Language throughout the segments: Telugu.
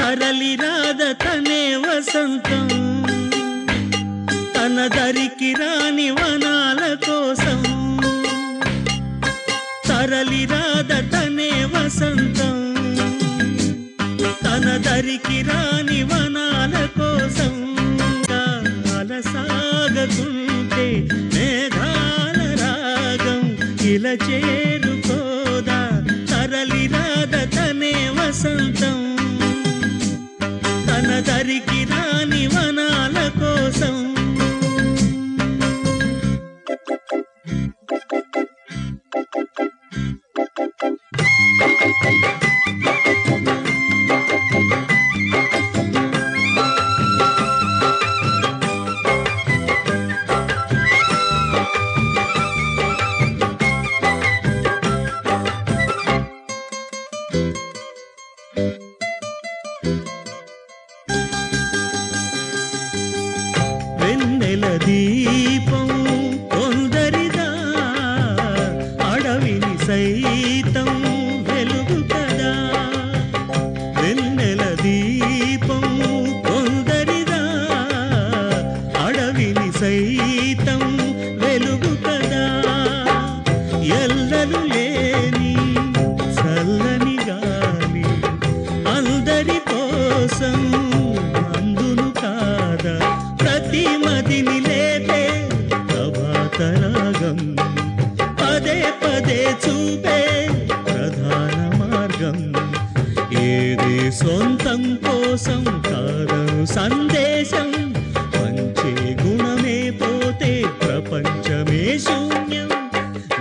తరలి రాద తనే వసంతం తన దరికి రాని వనాల కోసం తరలి రాద తనే వసంతం తన దరికి రాని వనాల కోసం అలసాగకుంటే మేఘాల రాగం ఇలా చేరుకోదా తరలి రాద తనే వసంతం తన దరికి రాని వనాల కోసం వెన్నెల దీపం కొందరిదా అడవిని సైతం వెలుగు కదా వెన్నెల దీపం కొందరిదా అడవిని సైతం వెలుగు కదా ఎల్లలు లేని చల్లని గాలి అందరి కోసం అందును కాదా ప్రతి మదిని లేపే ప్రభాతరాగం పదే పదే చూపే ప్రధాన మార్గం ఏదే సొంతం కోసం కాదను సందేశం మంచి గుణమే పోతే ప్రపంచమే శూన్యం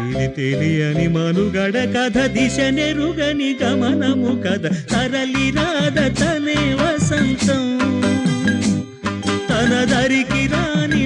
ఇది తెలియని మనుగడ కథ దిశ నెరుగని గమనము కథ తరలి రాద తనే వసంతం తన దరికి రాని